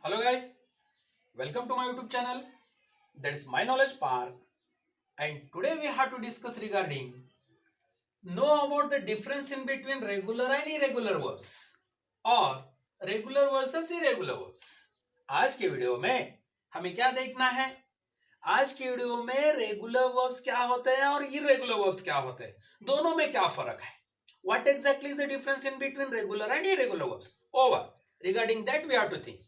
Hello guys, welcome to my YouTube channel. That is My Knowledge Park, and today we have to discuss regarding know about the difference in between regular and irregular verbs और regular versus irregular verbs. आज के video में हमें क्या देखना है? आज के वीडियो में रेगुलर वर्ब्स क्या होते हैं और इरेगुलर वर्ब्स क्या होते हैं, दोनों में क्या फर्क है. What exactly is the difference in between regular and irregular verbs? Over. Regarding that we have to think.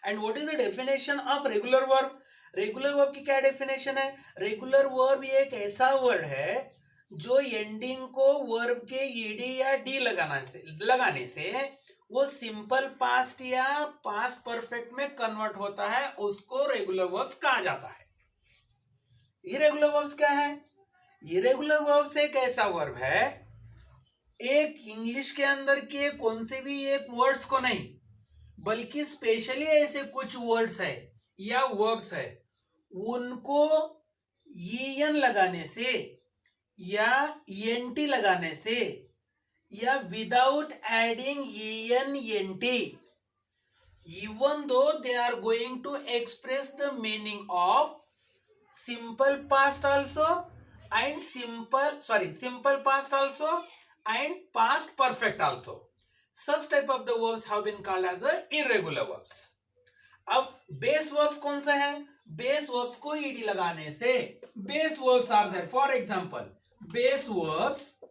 And what is the definition of regular verb? Regular verb की क्या डेफिनेशन है? रेगुलर वर्ब एक ऐसा word है जो ending को verb के ED या डी लगाने से वो सिंपल पास्ट या पास्ट परफेक्ट में कन्वर्ट होता है, उसको रेगुलर वर्ब्स कहा जाता है. इरेगुलर वर्ब्स क्या है? इरेगुलर वर्ब्स एक ऐसा वर्ब है, एक इंग्लिश के अंदर के कौन से भी एक वर्ड्स को नहीं, बल्कि स्पेशली ऐसे कुछ वर्ड्स है या वर्ब्स है, उनको en लगाने से या ent लगाने से या without adding en ent, even though they are going to express the meaning of simple past also and simple past also and past perfect also, such type of the verbs have been called as a irregular verbs. अब base verbs कौन सा है? Base verbs को ED लगाने से base verbs are there. For example base verbs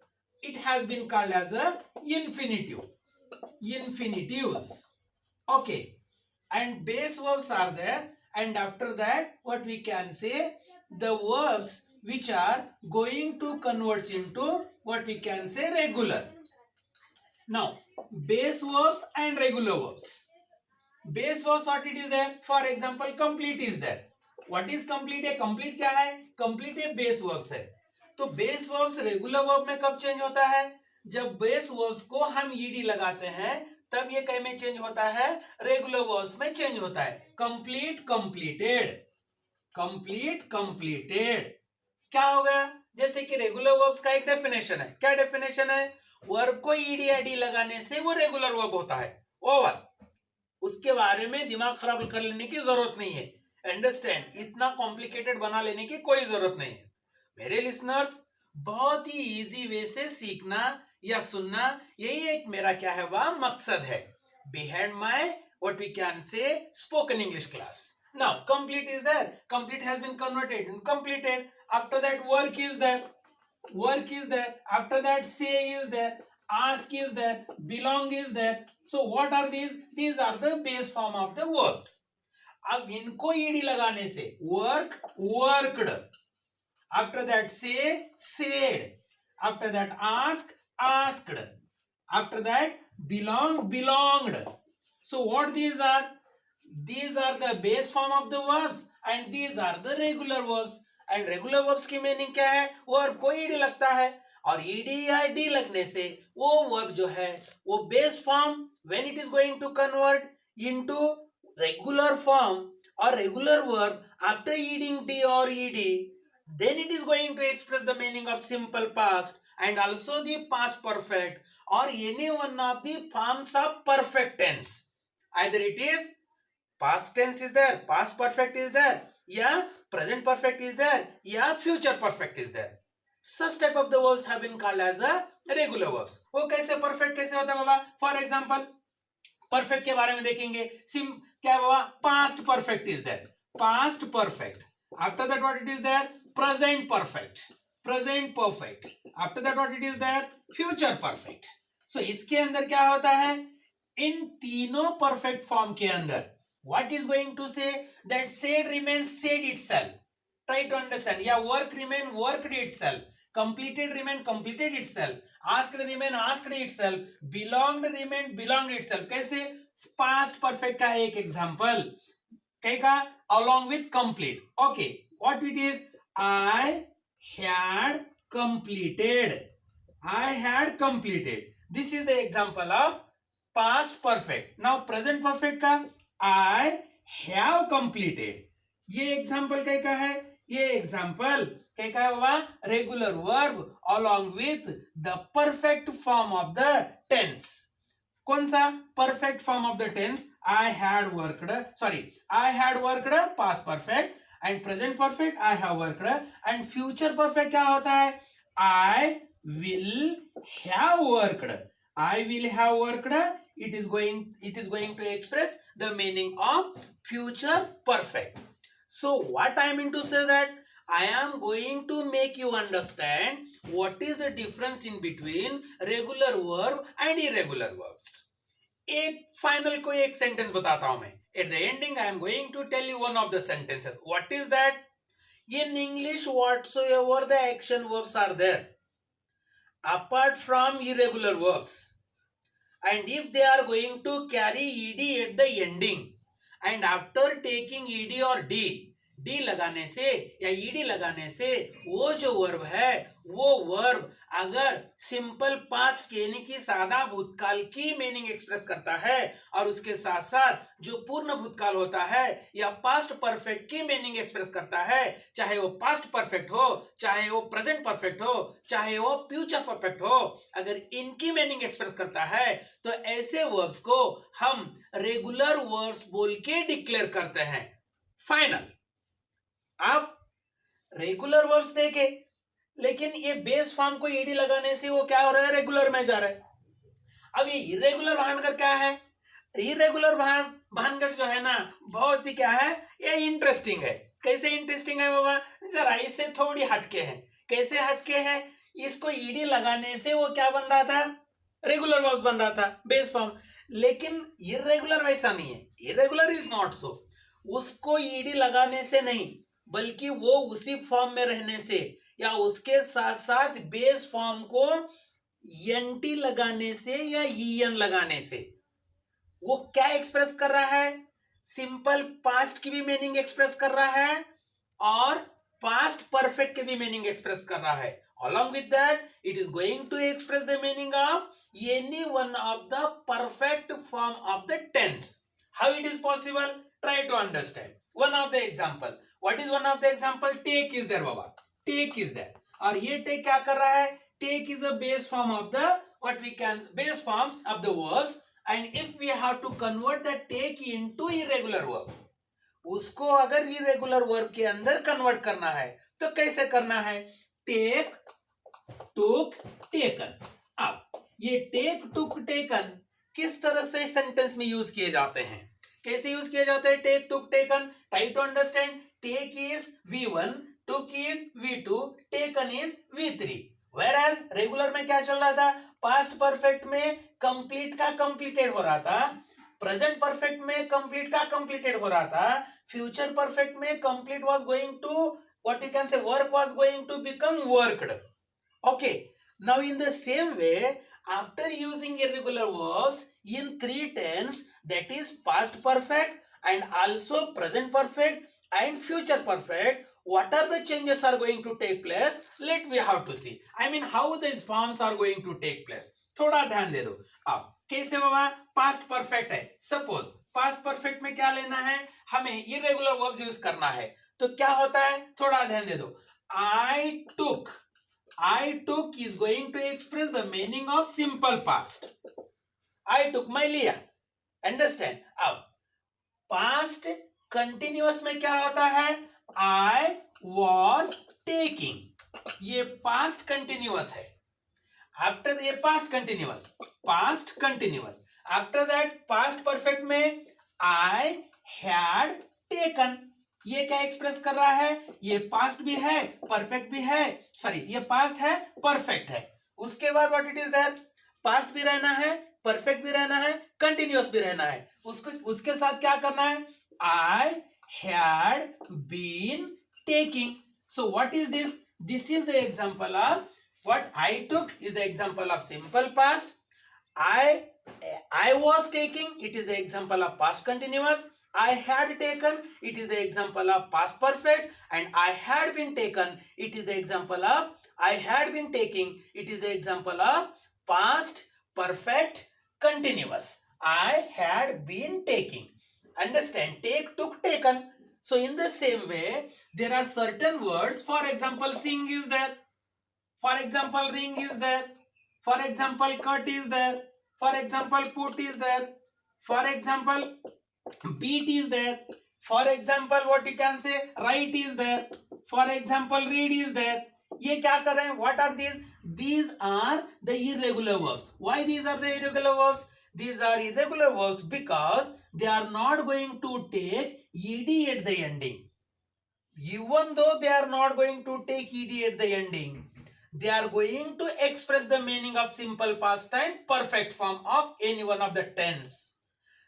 it has been called as a infinitives. Okay, and base verbs are there, and after that what we can say, the verbs which are going to convert into what we can say regular. Now base verbs and regular verbs. Base verbs what it is there? For example complete is there. What is complete? है complete क्या है? complete है base verbs है. तो base verbs regular verb में कब change होता है? जब base verbs को हम ed लगाते हैं तब ये कहीं में चेंज होता है? रेगुलर वर्ब्स में चेंज होता है. Complete completed, complete completed. क्या हो गया? जैसे कि रेगुलर वर्ब्स का एक डेफिनेशन है. क्या डेफिनेशन है? वर्ब को ईडी या डी लगाने से वो रेगुलर वर्ब होता है. ओवर. उसके बारे में दिमाग खराब कर लेने की जरूरत नहीं है. अंडरस्टैंड, इतना कॉम्प्लिकेटेड बना लेने की कोई जरूरत नहीं है. मेरे लिसनर्स, बहुत ही इजी वे से सीखना या सुनना, यही एक मेरा क्या है वह मकसद है behind my what we can say spoken English class. Now complete is there, complete has been converted in completed. After that work is there, after that say is there, ask is there, belong is there. So what are these? These are the base form of the verbs. अब इनको ed लगाने से work worked, after that say said, after that ask asked, after that belong belonged. So what these are? These are the base form of the verbs and these are the regular verbs. And regular verbs की meaning क्या है? Verb को ed लगता है और ed या d लगने से वो वर्ब जो है वो base form when it is going to convert into regular form और regular verb after adding d or ed, then it is going to express the meaning of simple past and also the past perfect or any one of the forms of perfect tense. Either it is past tense is there, past perfect is there, या present perfect is there, या future perfect is there. Such type of the verbs have been called as a regular verbs. वो कैसे perfect कैसे होता है बाबा? For example perfect के बारे में देखेंगे. क्या बाबा? past perfect is there, past perfect. After that what it is there? present perfect, present perfect. After that what it is there? future perfect. So इसके अंदर क्या होता है? इन तीनों perfect form के अंदर what is going to say? that said remains said itself. Try to understand. या work remain worked itself, completed remain completed itself, asked remain asked itself, belonged remain belonged itself. कैसे? past perfect का एक example कहेगा along with complete. Okay, what it is? I had completed, I had completed. This is the example of past perfect. Now present perfect का I have completed. ये example क्या है? ये example क्या है बाबा? Regular verb along with the perfect form of the tense. कौन सा? Perfect form of the tense I had worked, sorry I had worked past perfect, and present perfect I have worked, and future perfect क्या होता है? I will have worked, I will have worked, it is going to express the meaning of future perfect. So what I mean to say that I am going to make you understand what is the difference in between regular verb and irregular verbs. एक final कोई एक sentence बताता हूं मैं. At the ending I am going to tell you one of the sentences. What is that? In English, whatsoever the action verbs are there apart from irregular verbs, and if they are going to carry ed at the ending, and after taking ed or D लगाने से या ED लगाने से वो जो verb है वो verb अगर सिंपल पास्ट यानी कि सादा भूतकाल की मीनिंग एक्सप्रेस करता है और उसके साथ साथ जो पूर्ण भूतकाल होता है या पास्ट परफेक्ट की मीनिंग एक्सप्रेस करता है, चाहे वो पास्ट परफेक्ट हो, चाहे वो प्रेजेंट परफेक्ट हो, चाहे वो फ्यूचर परफेक्ट हो, अगर इनकी मीनिंग एक्सप्रेस करता है तो ऐसे वर्ब्स को हम रेगुलर वर्ब्स बोल के डिक्लेयर करते हैं. फाइनल. आप रेगुलर वर्ब्स देखे, लेकिन ये बेस फॉर्म को ईडी लगाने से वो क्या हो रहा है? रेगुलर में जा रहा है. अब ये इरेगुलर भानगढ़ क्या है? इरेगुलर भानगढ़ जो है ना बहुत ही क्या है, ये इंटरेस्टिंग है. कैसे इंटरेस्टिंग है बाबा? जरा इससे थोड़ी हटके है. कैसे हटके है? इसको ईडी लगाने से वो क्या बन रहा था? रेगुलर वर्ब्स बन रहा था, बेस फॉर्म. लेकिन इरेगुलर वैसा नहीं है. Irregular is not so. उसको ईडी लगाने से नहीं, बल्कि वो उसी फॉर्म में रहने से या उसके साथ साथ बेस फॉर्म को एनटी लगाने से या ईएन लगाने से वो क्या एक्सप्रेस कर रहा है? सिंपल पास्ट की भी मीनिंग एक्सप्रेस कर रहा है और पास्ट परफेक्ट की भी मीनिंग एक्सप्रेस कर रहा है. Along with that, it is going to express the meaning of any one of the perfect form of the tense. How it is possible? Try to understand. One of the example. What is one of the example? Take is there, Baba. Take is there. और ये take क्या कर रहा है? Take is a base form of the base form of the verbs, and if we have to convert the take into irregular verb, उसको अगर irregular verb के अंदर convert करना है तो कैसे करना है? Take, took, taken. अब ये take, took, taken किस तरह से सेंटेंस में यूज किए जाते हैं? कैसे यूज किए जाते हैं take, took, taken? Try to understand. Take is V1, took is V2, taken is V3. Whereas regular में क्या चल रहा था? पास्ट परफेक्ट में कंप्लीट का कंप्लीटेड हो रहा था, प्रेजेंट परफेक्ट में कंप्लीट का कंप्लीटेड हो रहा था, फ्यूचर परफेक्ट में complete was going to what you can say work was going to become worked. Okay, now in the same way, after using irregular verbs in three tense, that is past perfect and also present perfect and future perfect, what are the changes are going to take place? Let we have to see. I mean how these forms are going to take place. थोड़ा ध्यान दे दो. अब कैसे बाबा? Past perfect है. Suppose past perfect में क्या लेना है? हमें इरेगुलर वर्ब्स यूज करना है. तो क्या होता है? थोड़ा ध्यान दे दो. I took is going to express the meaning of simple past. I took मैं लिया. Understand? अब past continuous में क्या होता है? I was taking. ये past continuous है. After ये past continuous. After that past perfect में I had taken. ये क्या एक्सप्रेस कर रहा है? ये पास्ट भी है, परफेक्ट भी है, सॉरी ये पास्ट है, परफेक्ट है. उसके बाद what it is there? Past भी रहना है, परफेक्ट भी रहना है, कंटिन्यूअस भी रहना है. उसके साथ क्या करना है? I had been taking. So what is this? This is the example of what I took is the example of simple past. I was taking, it is the example of past continuous. I had taken, it is the example of past perfect, and I had been taken, it is the example of I had been taking, it is the example of past perfect continuous. I had been taking. Understand? Take, took, taken. So in the same way, there are certain words. For example, sing is there. For example, ring is there. For example, cut is there. For example, put is there. For example, beat is there. For example, what you can say, write is there. For example, read is there. ये क्या कर रहे हैं? What are these? These are the irregular verbs. Why these are the irregular verbs? These are irregular verbs because they are not going to take ed at the ending. Even though they are not going to take ed at the ending, they are going to express the meaning of simple past and perfect form of any one of the tense.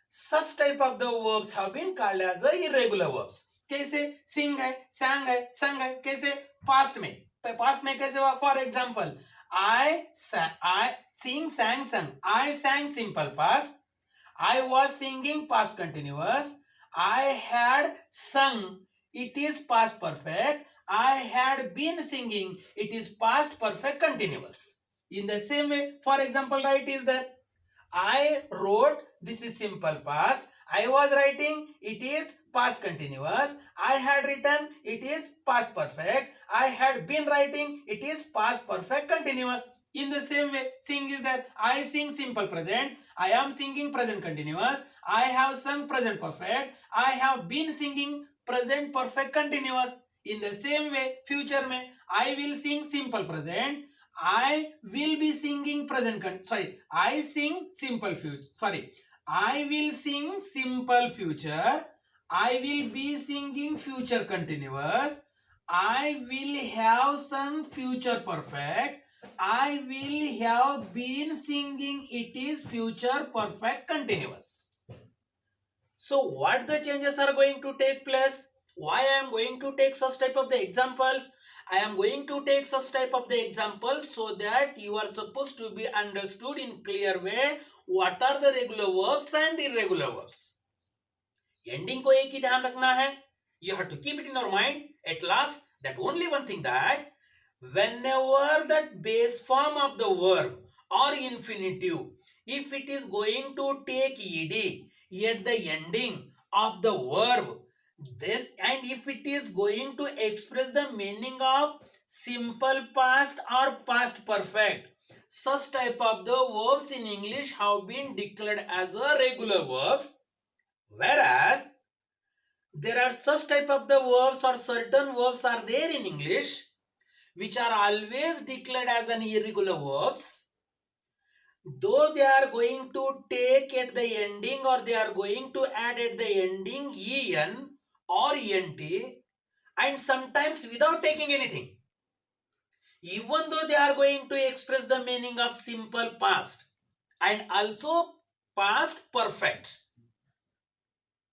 Such type of the verbs have been called as a irregular verbs. कैसे? sing है, sang है, sung है. कैसे? past में कैसे हुआ? For example, I sing, sang, sung. I sang simple past. I was singing past continuous. I had sung, it is past perfect. I had been singing, it is past perfect continuous. In the same way, for example, write is there. I wrote, this is simple past. I was writing, it is past continuous. I had written, it is past perfect. I had been writing, it is past perfect continuous. In the same way, sing is there. I sing simple present. I am singing present continuous. I have sung present perfect. I have been singing present perfect continuous. In the same way, future में I will sing simple present. I will be singing I sing simple future. I will sing simple future. I will be singing future continuous. I will have sung future perfect. I will have been singing, it is future perfect continuous. So what the changes are going to take place? Why I am going to take such type of the examples? I am going to take such type of the examples so that you are supposed to be understood in clear way what are the regular verbs and irregular verbs. Ending को एक ही ध्यान रखना है. You have to keep it in your mind at last that only one thing, that whenever that base form of the verb or infinitive, if it is going to take ed at the ending of the verb, then and if it is going to express the meaning of simple past or past perfect, such type of the verbs in English have been declared as a regular verbs. Whereas there are such type of the verbs or certain verbs are there in English which are always declared as an irregular verbs, though they are going to take at the ending or they are going to add at the ending en or ent, and sometimes without taking anything, even though they are going to express the meaning of simple past and also past perfect,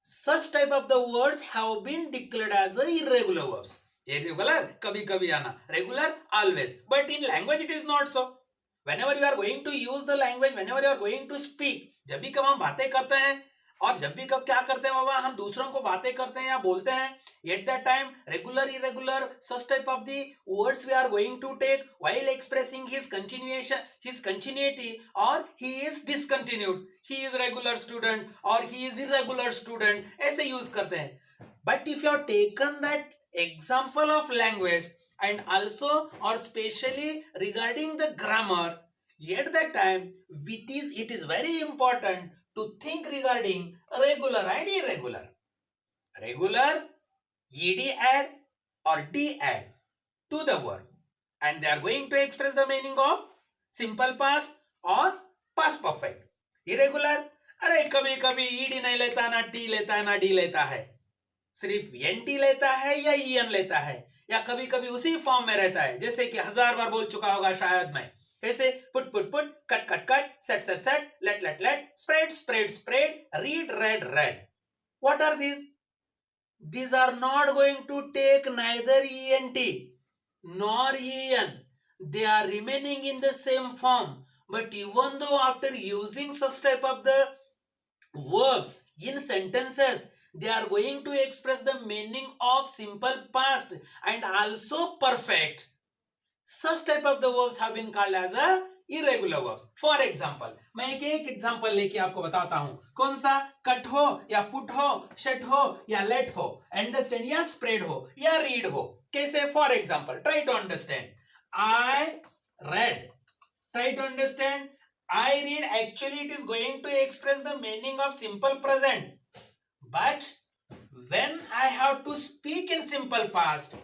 such type of the words have been declared as a irregular verbs. Irregular kabhi kabhi आना, regular always. But in language it is not so. Whenever you are going to use the language, whenever you are going to speak, जब भी कब हम बातें करते हैं और जब भी कब क्या करते हैं बाबा, हम दूसरों को बातें करते हैं या बोलते हैं, at that time regular irregular such type of the words we are going to take while expressing his continuation, his continuity, or he is discontinued, he is regular student or he is irregular student, ऐसे use करते हैं. But if you have taken that example of language and also or specially regarding the grammar, at that time it is very important to think regarding regular and irregular. Regular, ed add or d add to the verb, and they are going to express the meaning of simple past or past perfect. Irregular, अरे कभी कभी ed नहीं लेता, ना t लेता है, ना d लेता है, सिर्फ nt लेता है या en लेता है, या कभी कभी उसी फॉर्म में रहता है, जैसे कि 1000 बार बोल चुका होगा शायद मैं. कैसे? Put put put, cut cut cut, set set set, let let let, spread spread spread, read read read. What are these? These are not going to take neither ent nor en. They are remaining in the same form. But even though after using such type of the verbs in sentences, they are going to express the meaning of simple past and also perfect, such type of the verbs have been called as a irregular verbs. For example, मैं एक example लेके आपको बताता हूं. कौन सा? Cut हो या पुट हो, शट हो या लेट हो, अंडरस्टैंड या स्प्रेड हो या रीड हो. कैसे? For example, try to understand. I read. Try to understand. I read, actually it is going to express the meaning of simple present. But when I have to speak in simple past,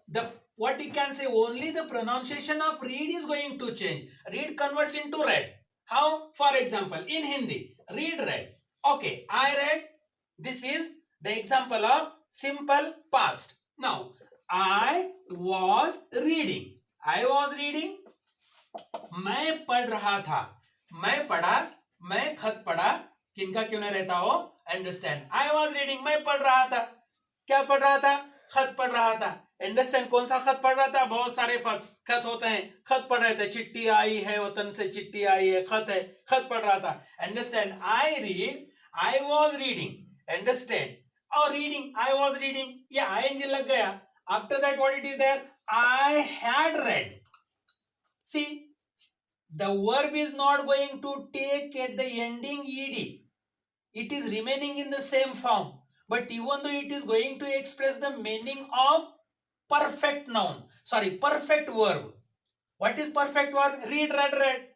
the what you can say, only the pronunciation of read is going to change. Read converts into read. How? For example, in Hindi, read, read. Okay, I read. This is the example of simple past. Now, I was reading. I was reading. मैं पढ़ रहा था. मैं पढ़ा. मैं खत पढ़ा. किनका क्यों ना रहता हो? अंडरस्टैंड. I was reading. मैं पढ़ रहा था. क्या पढ़ रहा था? खत पढ़ रहा था. अंडरस्टैंड. कौन सा खत पढ़ रहा था? बहुत सारे खत होते हैं. खत पढ़ रहे थे. चिट्ठी आई है वतन से, चिट्ठी आई है, खत है, खत पढ़ रहा था. Understand. I read. I was reading. Understand. और रीडिंग, I was reading, ये ing लग गया. After that what it is there? I had read. See, the verb is not going to take at the ending ed. It is remaining in the same form. But even though it is going to express the meaning of perfect noun, perfect verb. What is perfect verb? Read, read, read.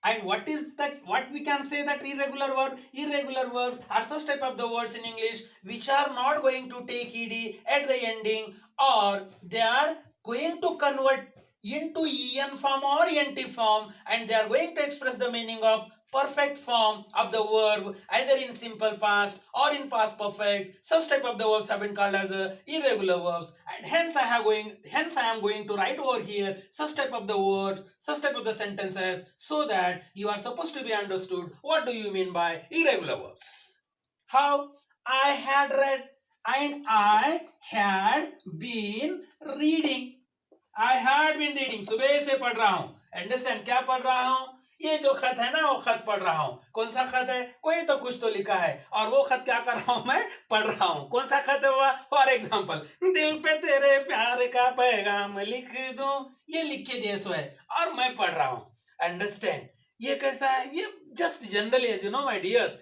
And what is that? What we can say that irregular verb? Irregular verbs are such type of the words in English which are not going to take ed at the ending, or they are going to convert into en form or ent form, and they are going to express the meaning of perfect form of the verb either in simple past or in past perfect. Such type of the verbs have been called as irregular verbs, and hence I am going to write over here such type of the words, such type of the sentences, so that you are supposed to be understood what do you mean by irregular verbs. How? I had read and I had been reading. I had been reading. सुबह से पढ़ रहा हूं. Understand. क्या पढ़ रहा हूं? ये जो खत है ना, वो खत पढ़ रहा हूं. कौन सा खत है? कोई तो कुछ तो लिखा है, और वो खत क्या कर रहा हूं? मैं पढ़ रहा हूं. कौन सा खत है वो? फॉर एग्जाम्पल, दिल पे तेरे प्यार का पैगाम लिख दूं, ये लिख के दिए सो है, और मैं पढ़ रहा हूं. अंडरस्टैंड. ये कैसा है? ये just generally, as you know my dears,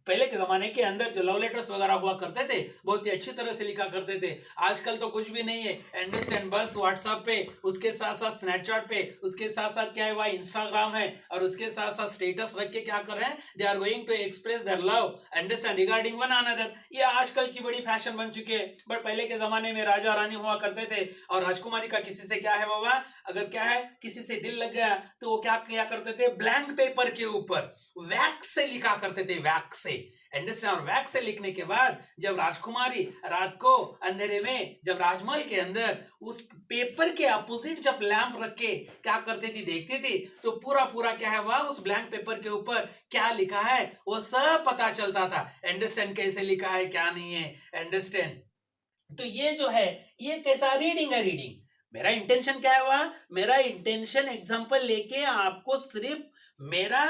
पहले के जमाने के अंदर जो लव लेटर्स वगैरह हुआ करते थे, बहुत ही अच्छी तरह से लिखा करते थे. आजकल तो कुछ भी नहीं है. अंडरस्टैंड. बस व्हाट्सएप पे, उसके साथ साथ स्नैपचैट पे, उसके साथ साथ क्या है वह इंस्टाग्राम है, और उसके साथ साथ स्टेटस रख के क्या कर रहे हैं? They are going to express their love, understand, regarding one another. ये आजकल की बड़ी फैशन बन चुके हैं. बट पहले के जमाने में राजा रानी हुआ करते थे, और राजकुमारी का किसी से क्या है बाबा, अगर क्या है, किसी से दिल लग गया, तो वो क्या किया करते थे? ब्लैंक पेपर के ऊपर वैक्स से लिखा करते थे. वैक्स से. अंडरस्टैंड. और वैक्स से लिखने के बाद जब राजकुमारी रात को अंधेरे में, जब राजमहल के अंदर उस पेपर के अपोजिट जब लैंप रख के क्या करती थी, देखती थी, तो पूरा पूरा क्या है वह, उस ब्लैंक पेपर के ऊपर क्या लिखा है वो सब पता चलता था. अंडरस्टैंड. कैसे लिखा है, क्या नहीं है. अंडरस्टैंड. तो ये जो है, ये कैसा रीडिंग है? रीडिंग. मेरा इंटेंशन क्या है वह? मेरा इंटेंशन एग्जांपल लेके आपको सिर्फ मेरा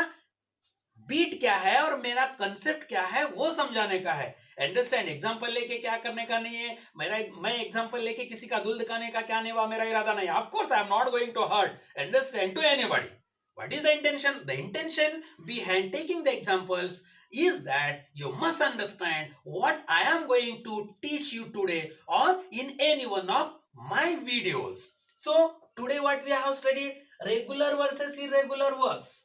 बीट क्या है और मेरा कंसेप्ट क्या है वो समझाने का है. अंडरस्टैंड. एग्जांपल लेके क्या करने का नहीं है. मैं एग्जांपल लेके किसी का दिल दिखाने का क्या नहीं हुआ, मेरा इरादा नहीं. Of course I am not going to hurt, understand, to anybody. What is the intention? The intention behind taking the examples is that you must understand what I am going to teach you today or in any one of my videos. So today what we have studied, regular versus irregular verbs.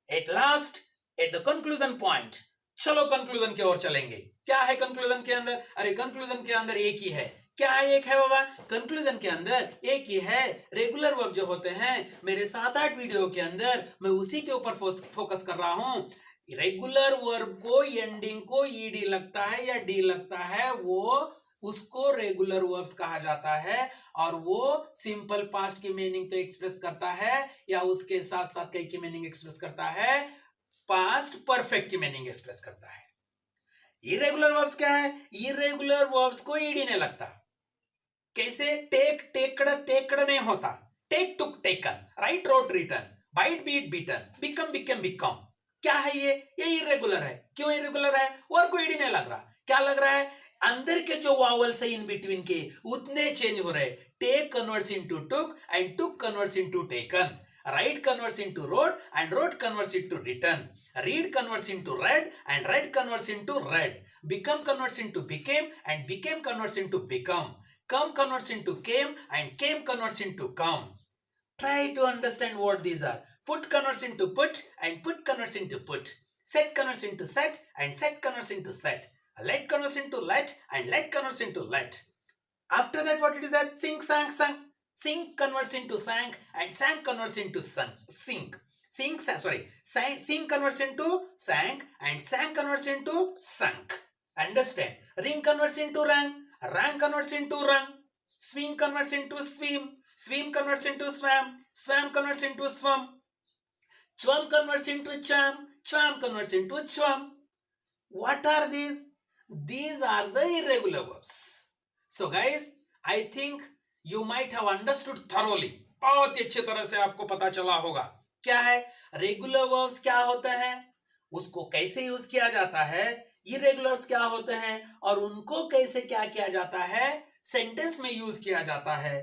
At last, at the conclusion point, चलो conclusion की ओर चलेंगे. क्या है conclusion के अंदर? अरे conclusion के अंदर एक ही है. क्या है? एक है बाबा. कंक्लूजन के अंदर एक ही है. रेगुलर वर्ब जो होते हैं, मेरे 7-8 वीडियो के अंदर मैं उसी के ऊपर फोकस कर रहा हूं. रेगुलर वर्ब को एंडिंग को ईडी लगता है या डी लगता है, वो उसको रेगुलर वर्ब्स कहा जाता है, और वो सिंपल पास्ट की मीनिंग तो एक्सप्रेस करता है, या उसके साथ साथ कई की मीनिंग एक्सप्रेस करता है, पास्ट परफेक्ट की मीनिंग एक्सप्रेस करता है. इरेगुलर वर्ब्स क्या है? इरेगुलर वर्ब्स को ईडी नहीं लगता. कैसे? टेक टेकड़ नहीं होता. Take took taken, write wrote written, bite bit bitten, become became become. क्या है ये इरेगुलर है. क्यों इरेगुलर है? वर्ब को ईडी नहीं लग रहा. क्या लग रहा है? अंदर के जो वावल्स है इन बिटवीन के, उतने चेंज हो रहे. Take converts into took and took converts into taken. Write converts into wrote and wrote converts into written. Read converts into read and read converts into read. Become converts into became and became converts into become. Come converts into came and came converts into come. Try to understand what these are. Put converts into put and put converts into put. Set converts into set and set converts into set. Let converts into let and let converts into let. After that, what it is that? Sing, sang, sung. Sing converts into sang and sang converts into sung. Sing. Sing, sing converts into sang and sang converts into sunk. Understand? Ring converts into rang. Rang converts into rung. Swing converts into swim. Swim converts into swam. Swam converts into swum. Chum converts into chum. Chum converts into chum. What are these? These are the irregular verbs. So guys, I think you might have understood thoroughly. बहुत ही अच्छी तरह से आपको पता चला होगा क्या है रेगुलर वर्ब्स, क्या होते हैं, उसको कैसे यूज किया जाता है, इरेगुलर्स क्या होते हैं और उनको कैसे क्या किया जाता है, सेंटेंस में यूज किया जाता है,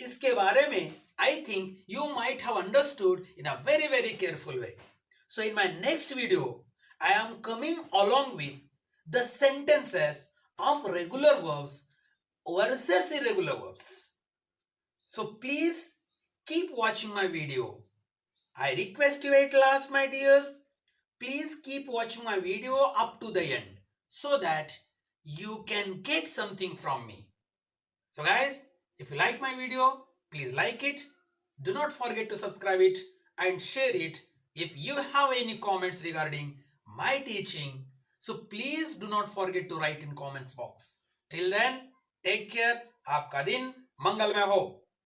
इसके बारे में I think you might have understood in a very very careful way. So in my next video, I am coming along with the sentences of regular verbs versus irregular verbs. So please keep watching my video. I request you at last, my dears, please keep watching my video up to the end so that you can get something from me. So guys, if you like my video, please like it. Do not forget to subscribe it and share it. If you have any comments regarding my teaching, so please do not forget to write in comments box. Till then, take care. आपका दिन मंगलमय हो.